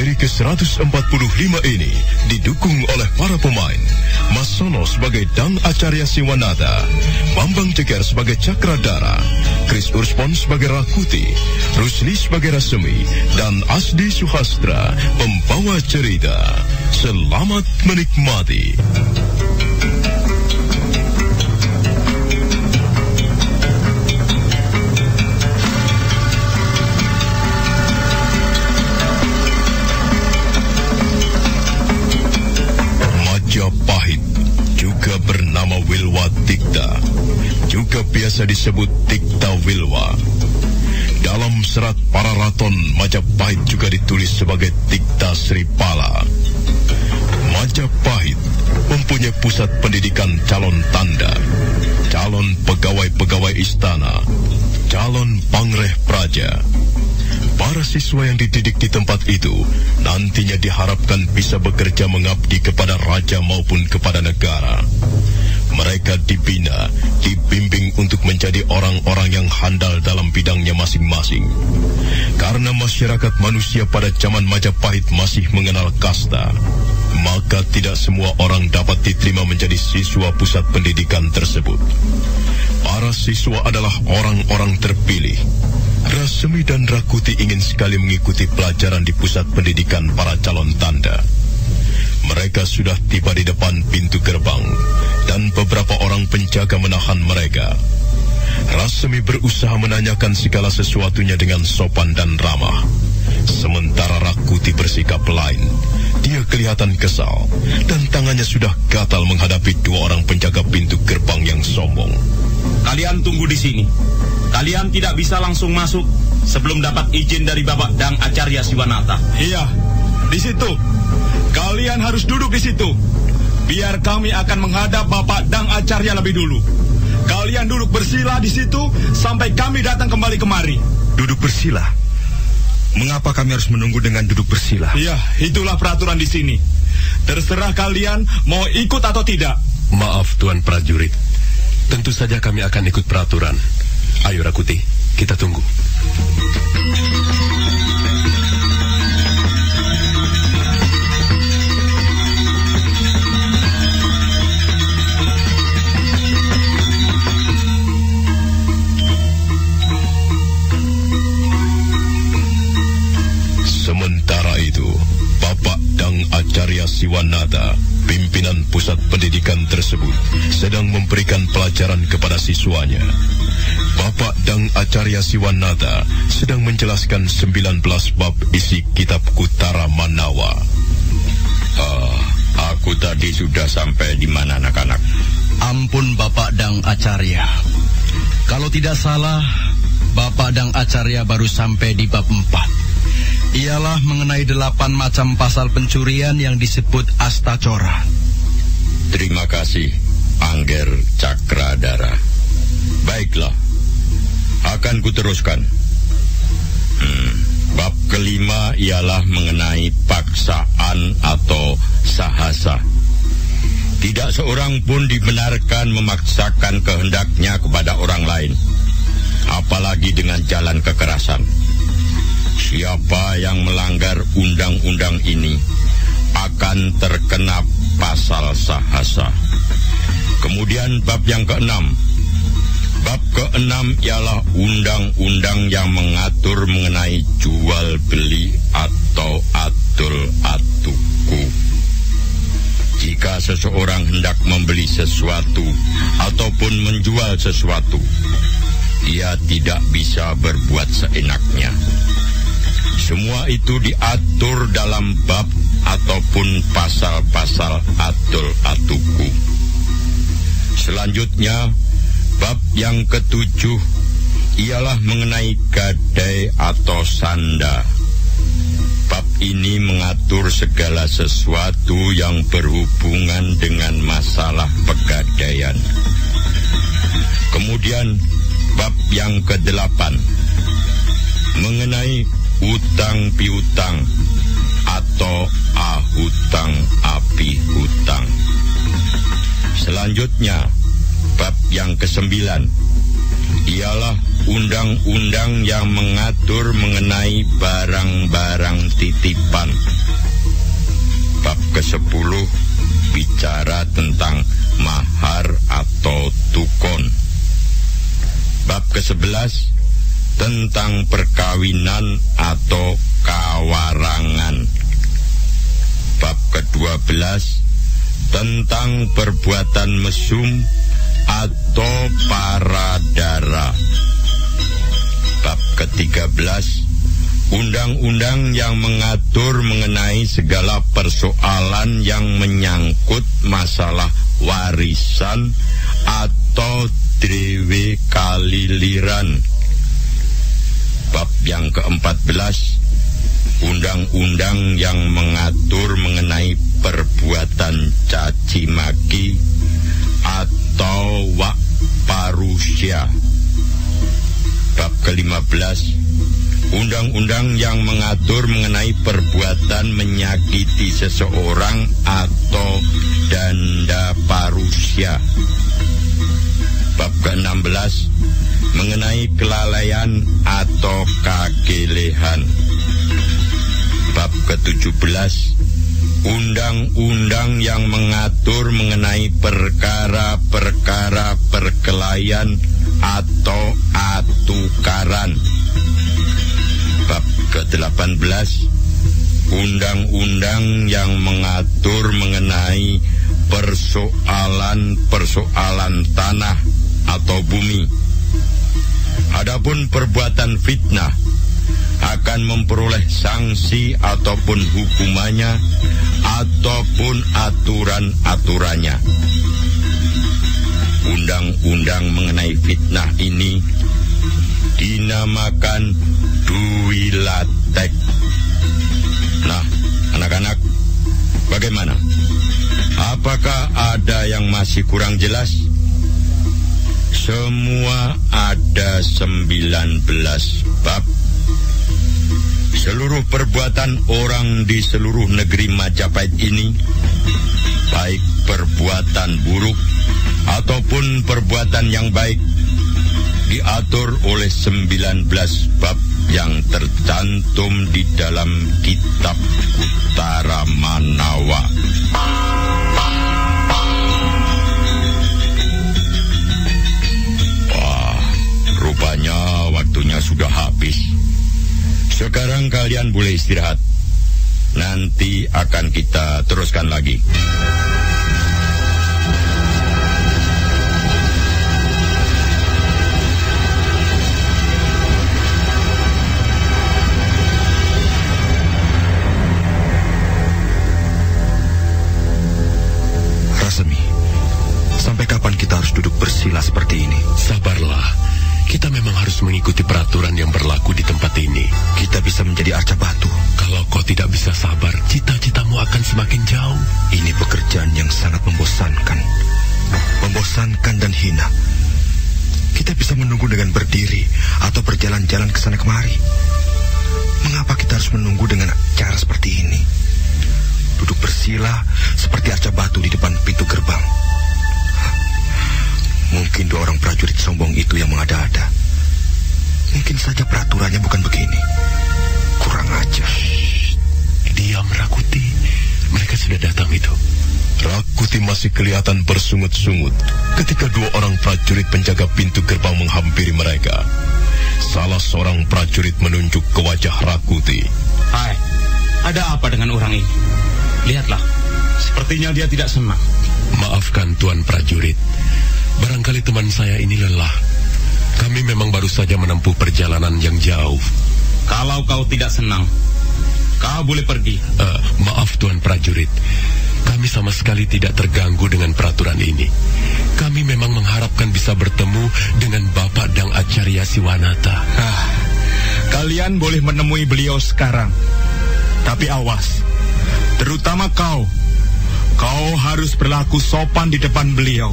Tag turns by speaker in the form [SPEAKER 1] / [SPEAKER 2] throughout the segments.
[SPEAKER 1] Seri ke-145 ini didukung oleh para pemain Mas Sono sebagai Dang Acarya Siwanata, Bambang Ceker sebagai Cakradara, Chris Urspon sebagai Rakuti, Rusli sebagai Rasemi, dan Asdi Suhastra pembawa cerita. Selamat menikmati. Majapahit, juga bernama Wilwa Tikta, juga biasa disebut Tikta Wilwa. Dalam serat Pararaton, Majapahit juga ditulis sebagai Tikta Sripala. Majapahit mempunyai pusat pendidikan calon tanda, calon pegawai-pegawai istana, calon pangreh praja. Para siswa yang dididik di tempat itu nantinya diharapkan bisa bekerja mengabdi kepada raja maupun kepada negara. Mereka dibina, dibimbing untuk menjadi orang-orang yang handal dalam bidangnya masing-masing. Karena masyarakat manusia pada zaman Majapahit masih mengenal kasta, maka tidak semua orang dapat diterima menjadi siswa pusat pendidikan tersebut. Para siswa adalah orang-orang terpilih. Rasemi dan Rakuti ingin sekali mengikuti pelajaran di pusat pendidikan para calon tanda. Mereka sudah tiba di depan pintu gerbang, dan beberapa orang penjaga menahan mereka. Rasemi berusaha menanyakan segala sesuatunya dengan sopan dan ramah. Sementara Rakuti bersikap lain. Dia kelihatan kesal, dan tangannya sudah gatal menghadapi dua orang penjaga pintu gerbang yang sombong.
[SPEAKER 2] Kalian tunggu di sini. Kalian tidak bisa langsung masuk sebelum dapat izin dari Bapak Dang Acarya Siwanata.
[SPEAKER 3] Iya, di situ. Kalian harus duduk di situ. Biar kami akan menghadap Bapak Dang Acarya lebih dulu. Kalian duduk bersila di situ sampai kami datang kembali kemari.
[SPEAKER 4] Duduk bersila? Mengapa kami harus menunggu dengan duduk bersila?
[SPEAKER 3] Iya, itulah peraturan di sini. Terserah kalian mau ikut atau tidak.
[SPEAKER 5] Maaf, Tuan Prajurit. Tentu saja kami akan ikut peraturan. Ayo Rakuti, kita tunggu.
[SPEAKER 1] Sementara itu, Bapak Dang Acarya Siwanata, pimpinan pusat pendidikan tersebut, sedang memberikan pelajaran kepada siswanya. Bapak Dang Acarya Siwanata sedang menjelaskan 19 bab isi kitab Kutara Manawa.
[SPEAKER 6] Aku tadi sudah sampai di mana anak-anak?
[SPEAKER 7] Ampun Bapak Dang Acarya. Kalau tidak salah, Bapak Dang Acarya baru sampai di bab 4. Ialah mengenai 8 macam pasal pencurian yang disebut Astacora.
[SPEAKER 6] Terima kasih, Angger Cakradara. Baiklah, akan kuteruskan. Bab kelima ialah mengenai paksaan atau sahasa. Tidak seorang pun dibenarkan memaksakan kehendaknya kepada orang lain, apalagi dengan jalan kekerasan. Siapa yang melanggar undang-undang ini akan terkena pasal sahasa. Kemudian bab yang ke-6. Bab ke-6 ialah undang-undang yang mengatur mengenai jual beli atau atul atuku. Jika seseorang hendak membeli sesuatu ataupun menjual sesuatu, dia tidak bisa berbuat seenaknya. Semua itu diatur dalam bab ataupun pasal-pasal atul atuku. Selanjutnya, bab yang ke-7 ialah mengenai gadai atau sanda. Bab ini mengatur segala sesuatu yang berhubungan dengan masalah pegadaian. Kemudian, bab yang ke-8 mengenai utang piutang atau ahutang api hutang. Selanjutnya, bab yang ke-9 ialah undang-undang yang mengatur mengenai barang-barang titipan. Bab ke-10 bicara tentang mahar atau tukon. Bab ke-11 tentang perkawinan atau kawarangan. Bab ke-12 tentang perbuatan mesum atau paradara. Bab ke-13 undang-undang yang mengatur mengenai segala persoalan yang menyangkut masalah warisan atau dewe kaliliran. Bab yang ke-14 undang-undang yang mengatur mengenai perbuatan caci maki atau wak parusya. Bab ke-15 undang-undang yang mengatur mengenai perbuatan menyakiti seseorang atau danda parusya. Bab ke-16 mengenai kelalaian atau kekelehan. Bab ke-17 undang-undang yang mengatur mengenai perkara-perkara perkelahian atau atukaran. Bab ke-18 undang-undang yang mengatur mengenai persoalan-persoalan tanah atau bumi. Adapun perbuatan fitnah akan memperoleh sanksi ataupun hukumannya ataupun aturan-aturannya. Undang-undang mengenai fitnah ini dinamakan Duilatek. Nah, anak-anak, bagaimana? Apakah ada yang masih kurang jelas? Semua ada 19 bab. Seluruh perbuatan orang di seluruh negeri Majapahit ini, baik perbuatan buruk ataupun perbuatan yang baik, diatur oleh 19 bab yang tercantum di dalam kitab Utara Manawa. Wah, rupanya waktunya sudah habis. Sekarang kalian boleh istirahat. Nanti akan kita teruskan lagi.
[SPEAKER 4] Rasemi, sampai kapan kita harus duduk bersila seperti ini?
[SPEAKER 5] Sabarlah. Kita memang harus mengikuti peraturan yang berlaku di tempat ini.
[SPEAKER 4] Kita bisa menjadi arca batu.
[SPEAKER 5] Kalau kau tidak bisa sabar, cita-citamu akan semakin jauh.
[SPEAKER 4] Ini pekerjaan yang sangat membosankan. Membosankan dan hina. Kita bisa menunggu dengan berdiri atau berjalan-jalan ke sana kemari. Mengapa kita harus menunggu dengan cara seperti ini? Duduk bersila seperti arca batu di depan pintu gerbang. Mungkin 2 orang prajurit sombong itu yang mengada-ada. Mungkin saja peraturannya bukan begini. Kurang ajar.
[SPEAKER 5] Diam, Rakuti. Mereka sudah datang itu.
[SPEAKER 1] Rakuti masih kelihatan bersungut-sungut ketika 2 orang prajurit penjaga pintu gerbang menghampiri mereka. Salah seorang prajurit menunjuk ke wajah Rakuti.
[SPEAKER 2] Hai, ada apa dengan orang ini? Lihatlah, sepertinya dia tidak senang.
[SPEAKER 5] Maafkan Tuan prajurit. Barangkali teman saya ini lelah. Kami memang baru saja menempuh perjalanan yang jauh.
[SPEAKER 2] Kalau kau tidak senang, kau boleh pergi.
[SPEAKER 5] Maaf Tuan prajurit. Kami sama sekali tidak terganggu dengan peraturan ini. Kami memang mengharapkan bisa bertemu dengan Bapak Dang Acarya Siwanata.
[SPEAKER 3] Kalian boleh menemui beliau sekarang. Tapi awas, terutama kau. Kau harus berlaku sopan di depan beliau.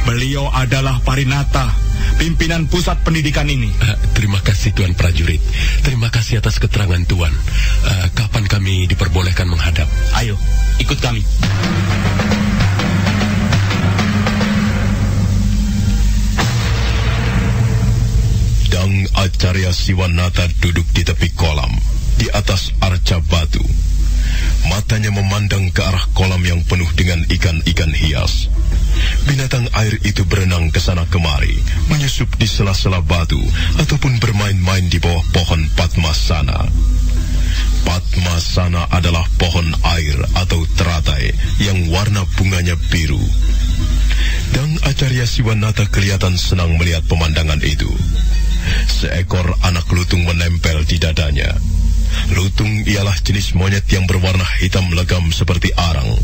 [SPEAKER 3] Beliau adalah Parinata, pimpinan pusat pendidikan ini.
[SPEAKER 5] Terima kasih Tuan prajurit. Terima kasih atas keterangan Tuan. Kapan kami diperbolehkan menghadap?
[SPEAKER 2] Ayo, ikut kami.
[SPEAKER 1] Siwanata duduk di tepi kolam, di atas arca batu. Matanya memandang ke arah kolam yang penuh dengan ikan-ikan hias. Binatang air itu berenang ke sana kemari, menyusup di sela-sela batu, ataupun bermain-main di bawah pohon Padmasana. Padmasana adalah pohon air atau teratai yang warna bunganya biru. Dang Acarya Siwanata kelihatan senang melihat pemandangan itu. Seekor anak lutung menempel di dadanya. Lutung ialah jenis monyet yang berwarna hitam legam seperti arang.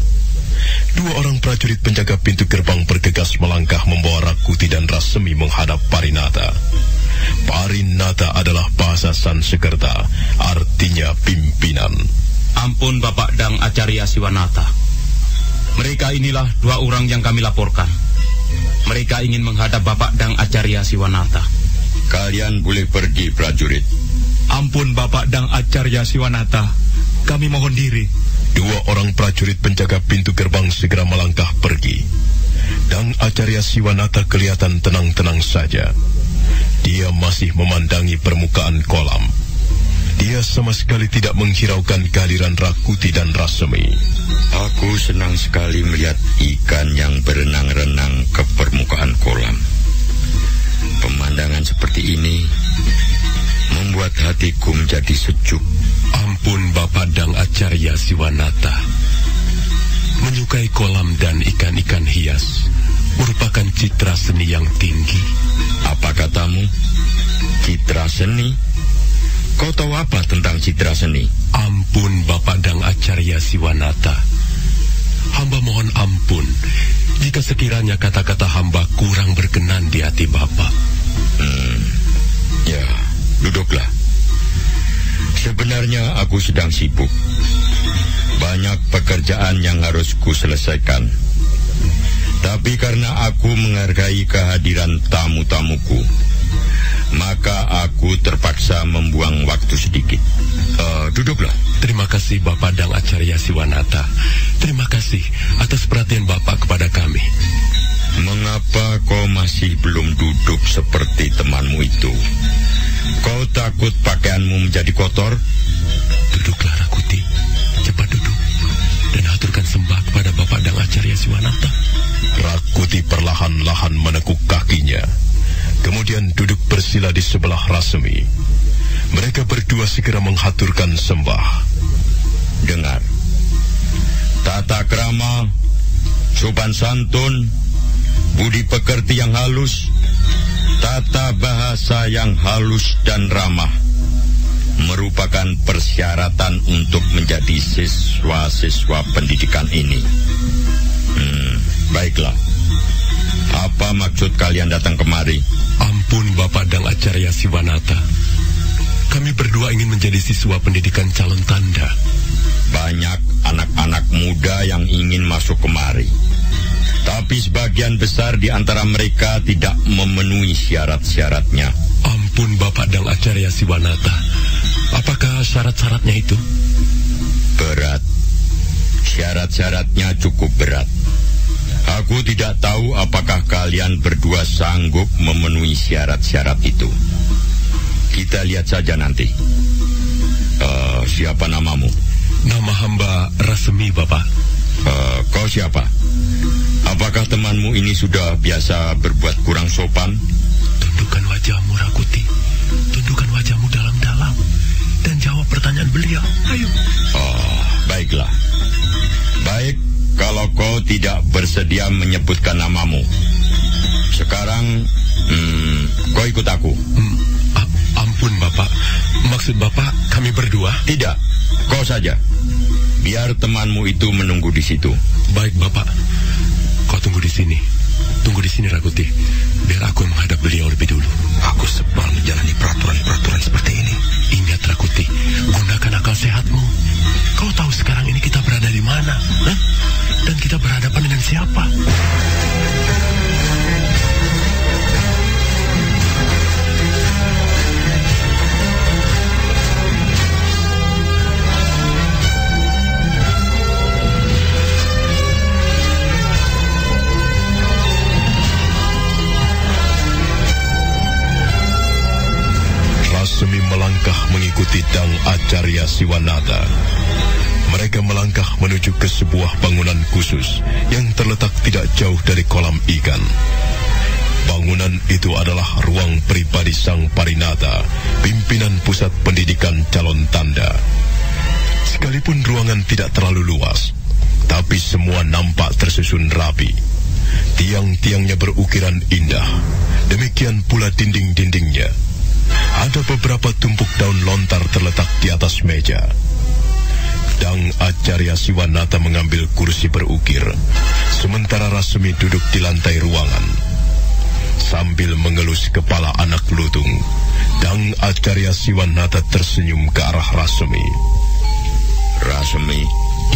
[SPEAKER 1] Dua orang prajurit penjaga pintu gerbang bergegas melangkah membawa Rakuti dan Rasemi menghadap Parinata. Parinata adalah bahasa Sanskerta, artinya pimpinan.
[SPEAKER 2] Ampun Bapak Dang Acarya Siwanata. Mereka inilah dua orang yang kami laporkan. Mereka ingin menghadap Bapak Dang Acarya Siwanata.
[SPEAKER 6] Kalian boleh pergi, prajurit.
[SPEAKER 3] Ampun Bapak Dang Acarya Siwanata, kami mohon diri.
[SPEAKER 1] Dua orang prajurit penjaga pintu gerbang segera melangkah pergi. Dang Acarya Siwanata kelihatan tenang-tenang saja. Dia masih memandangi permukaan kolam. Dia sama sekali tidak menghiraukan kehadiran Rakuti dan Rasemi.
[SPEAKER 6] Aku senang sekali melihat ikan yang berenang-renang ke permukaan kolam. Pemandangan seperti ini membuat hatiku menjadi sejuk.
[SPEAKER 5] Ampun Bapak Dang Acarya Siwanata. Menyukai kolam dan ikan-ikan hias merupakan citra seni yang tinggi.
[SPEAKER 6] Apa katamu? Citra seni? Kau tahu apa tentang citra seni?
[SPEAKER 5] Ampun Bapak Dang Acarya Siwanata. Hamba mohon ampun jika sekiranya kata-kata hamba kurang berkenan di hati Bapak.
[SPEAKER 6] Ya, duduklah. Sebenarnya aku sedang sibuk. Banyak pekerjaan yang harus ku selesaikan. Tapi karena aku menghargai kehadiran tamu-tamuku, maka aku terpaksa membuang waktu sedikit. Duduklah.
[SPEAKER 5] Terima kasih Bapak Dang Acarya Siwanata. Terima kasih atas perhatian Bapak kepada kami.
[SPEAKER 6] Mengapa kau masih belum duduk seperti temanmu itu? Kau takut pakaianmu menjadi kotor?
[SPEAKER 5] Duduklah Rakuti. Cepat duduk dan aturkan sembah kepada Bapak Dang Acarya Siwanata.
[SPEAKER 1] Rakuti perlahan-lahan menekuk kakinya, kemudian duduk bersila di sebelah Rasemi. Mereka berdua segera menghaturkan sembah.
[SPEAKER 6] Dengar, tata krama, sopan santun, budi pekerti yang halus, tata bahasa yang halus dan ramah merupakan persyaratan untuk menjadi siswa-siswa pendidikan ini. Baiklah. Apa maksud kalian datang kemari?
[SPEAKER 5] Ampun Bapak Dang Acarya Siwanata. Kami berdua ingin menjadi siswa pendidikan calon tanda.
[SPEAKER 6] Banyak anak-anak muda yang ingin masuk kemari. Tapi sebagian besar di antara mereka tidak memenuhi syarat-syaratnya.
[SPEAKER 5] Ampun Bapak Dang Acarya Siwanata. Apakah syarat-syaratnya itu?
[SPEAKER 6] Berat. Syarat-syaratnya cukup berat. Aku tidak tahu apakah kalian berdua sanggup memenuhi syarat-syarat itu. Kita lihat saja nanti. Siapa namamu?
[SPEAKER 5] Nama hamba Rasemi, Bapak.
[SPEAKER 6] Kau siapa? Apakah temanmu ini sudah biasa berbuat kurang sopan?
[SPEAKER 5] Tundukkan wajahmu, Rakuti. Tundukkan wajahmu dalam-dalam dan jawab pertanyaan beliau. Ayo.
[SPEAKER 6] Baiklah. Baik, kalau kau tidak bersedia menyebutkan namamu. Sekarang, kau ikut aku.
[SPEAKER 5] Ampun, Bapak. Maksud Bapak kami berdua?
[SPEAKER 6] Tidak, kau saja. Biar temanmu itu menunggu di situ.
[SPEAKER 5] Baik, Bapak. Kau tunggu di sini. Tunggu di sini, Rakuti. Biar aku menghadap beliau lebih dulu.
[SPEAKER 4] Aku sebal menjalani peraturan-peraturan seperti ini.
[SPEAKER 5] Ingat, Rakuti, gunakan akal sehatmu. Kau tahu sekarang ini kita berada di mana, dan kita berhadapan dengan siapa?
[SPEAKER 1] Rasemi Acarya Siwanata. Mereka melangkah menuju ke sebuah bangunan khusus yang terletak tidak jauh dari kolam ikan. Bangunan itu adalah ruang pribadi Sang Parinata, pimpinan pusat pendidikan calon tanda. Sekalipun ruangan tidak terlalu luas, tapi semua nampak tersusun rapi. Tiang-tiangnya berukiran indah, demikian pula dinding-dindingnya. Ada beberapa tumpuk daun lontar terletak di atas meja. Dang Acarya Siwanata mengambil kursi berukir, sementara Rasmi duduk di lantai ruangan. Sambil mengelus kepala anak lutung, Dang Acarya Siwanata tersenyum ke arah Rasmi.
[SPEAKER 6] Rasmi.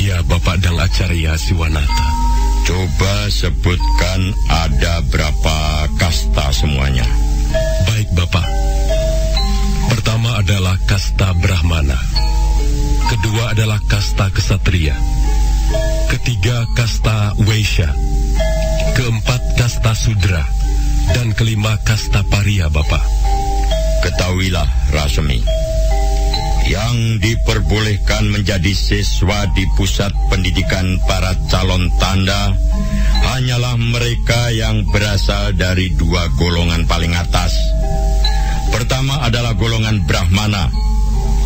[SPEAKER 5] Ya, Bapak Dang Acarya Siwanata.
[SPEAKER 6] Coba sebutkan ada berapa kasta semuanya.
[SPEAKER 5] Baik, Bapak. Pertama adalah kasta Brahmana. Kedua adalah kasta Ksatria. Ketiga kasta Waisya. Keempat kasta Sudra. Dan kelima kasta Paria, Bapak.
[SPEAKER 6] Ketahuilah, Rasmi, yang diperbolehkan menjadi siswa di pusat pendidikan para calon tanda hanyalah mereka yang berasal dari dua golongan paling atas. Pertama adalah golongan Brahmana,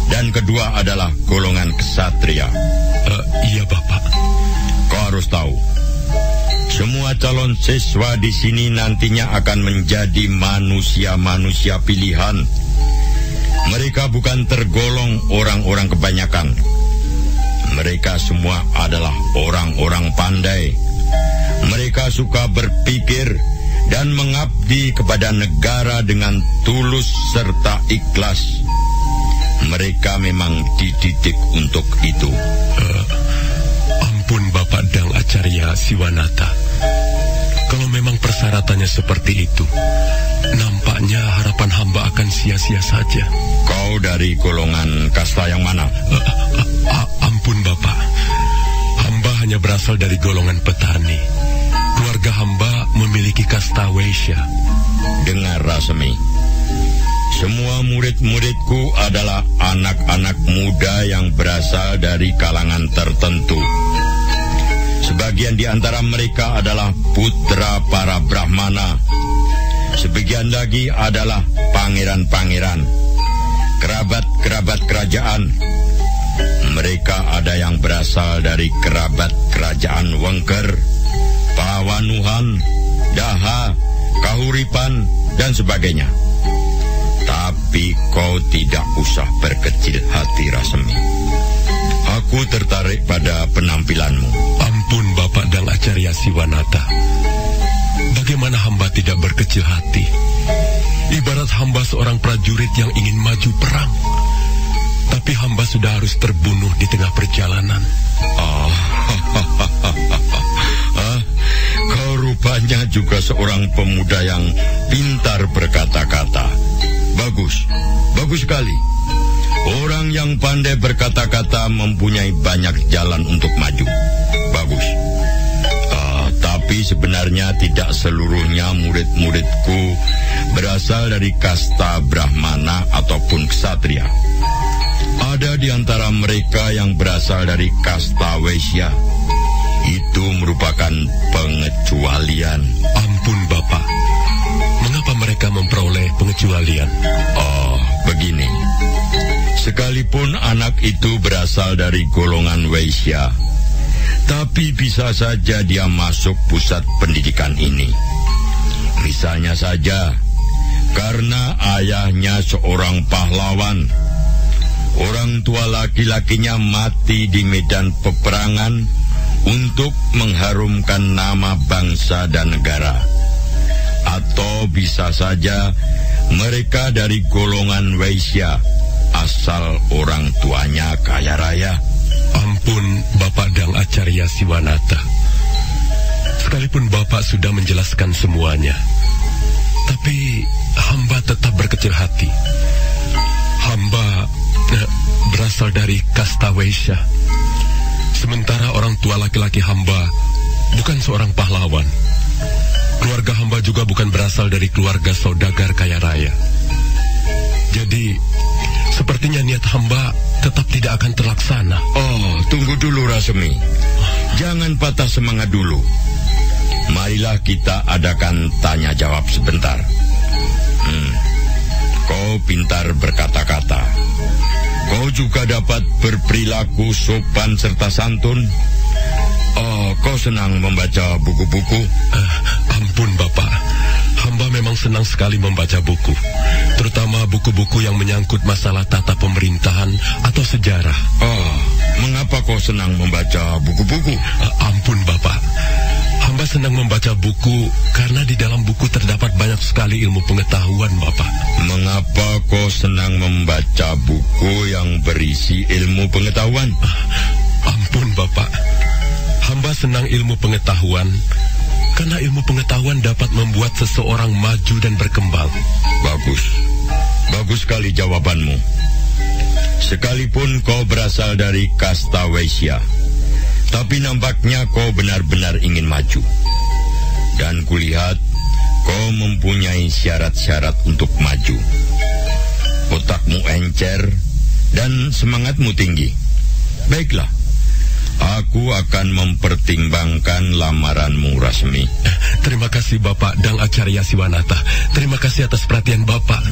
[SPEAKER 6] dan kedua adalah golongan Ksatria.
[SPEAKER 5] Iya, Bapak.
[SPEAKER 6] Kau harus tahu, semua calon siswa di sini nantinya akan menjadi manusia-manusia pilihan. Mereka bukan tergolong orang-orang kebanyakan. Mereka semua adalah orang-orang pandai. Mereka suka berpikir dan mengabdi kepada negara dengan tulus serta ikhlas. Mereka memang dididik untuk itu.
[SPEAKER 5] Ampun, Bapak Dang Acarya Siwanata. Kalau memang persyaratannya seperti itu, nampaknya harapan hamba akan sia-sia saja.
[SPEAKER 6] Kau dari golongan kasta yang mana?
[SPEAKER 5] Ampun, Bapak. Hamba hanya berasal dari golongan petani. Keluarga hamba memiliki kasta Waisya.
[SPEAKER 6] Dengar, Rasmi. Semua murid-muridku adalah anak-anak muda yang berasal dari kalangan tertentu. Sebagian di antara mereka adalah putra para Brahmana. Sebagian lagi adalah pangeran-pangeran, kerabat-kerabat kerajaan. Mereka ada yang berasal dari kerabat kerajaan Wengker, Pawanuhan, Daha, Kahuripan, dan sebagainya. Tapi kau tidak usah berkecil hati, Rasmi. Aku tertarik pada penampilanmu.
[SPEAKER 5] Ampun, Bapak Dang Acarya Siwanata. Bagaimana hamba tidak berkecil hati? Ibarat hamba seorang prajurit yang ingin maju perang. Tapi hamba sudah harus terbunuh di tengah perjalanan.
[SPEAKER 6] Kau rupanya juga seorang pemuda yang pintar berkata-kata. Bagus, bagus sekali. Orang yang pandai berkata-kata mempunyai banyak jalan untuk maju. Bagus. Tapi sebenarnya tidak seluruhnya murid-muridku berasal dari kasta Brahmana ataupun Ksatria. Ada di antara mereka yang berasal dari kasta Waisya. Itu merupakan pengecualian.
[SPEAKER 5] Ampun, Bapak. Mengapa mereka memperoleh pengecualian?
[SPEAKER 6] Begini. Sekalipun anak itu berasal dari golongan Waisya, tapi bisa saja dia masuk pusat pendidikan ini. Misalnya saja, karena ayahnya seorang pahlawan, orang tua laki-lakinya mati di medan peperangan untuk mengharumkan nama bangsa dan negara. Atau bisa saja mereka dari golongan Waisya, asal orang tuanya kaya raya.
[SPEAKER 5] Ampun, Bapak Dang Acarya Siwanata. Sekalipun Bapak sudah menjelaskan semuanya, tapi hamba tetap berkecil hati. Hamba berasal dari kasta Waisya. Sementara orang tua laki-laki hamba bukan seorang pahlawan. Keluarga hamba juga bukan berasal dari keluarga saudagar kaya raya. Jadi, sepertinya niat hamba tetap tidak akan terlaksana.
[SPEAKER 6] Oh, tunggu dulu Rasmi. Jangan patah semangat dulu. Marilah kita adakan tanya jawab sebentar. Kau pintar berkata-kata. Kau juga dapat berperilaku sopan serta santun. Oh, kau senang membaca buku-buku?
[SPEAKER 5] Ampun Bapak, hamba memang senang sekali membaca buku, terutama buku-buku yang menyangkut masalah tata pemerintahan atau sejarah.
[SPEAKER 6] Oh, mengapa kau senang membaca buku-buku?
[SPEAKER 5] Ampun Bapak, hamba senang membaca buku karena di dalam buku terdapat banyak sekali ilmu pengetahuan, Bapak.
[SPEAKER 6] Mengapa kau senang membaca buku yang berisi ilmu pengetahuan?
[SPEAKER 5] Ampun Bapak, hamba senang ilmu pengetahuan karena ilmu pengetahuan dapat membuat seseorang maju dan berkembang.
[SPEAKER 6] Bagus. Bagus sekali jawabanmu. Sekalipun kau berasal dari kasta Waisya, tapi nampaknya kau benar-benar ingin maju. Dan kulihat kau mempunyai syarat-syarat untuk maju. Otakmu encer dan semangatmu tinggi. Baiklah, aku akan mempertimbangkan lamaranmu, Rasmi.
[SPEAKER 5] Terima kasih Bapak Dang Acarya Siwanata. Terima kasih atas perhatian Bapak.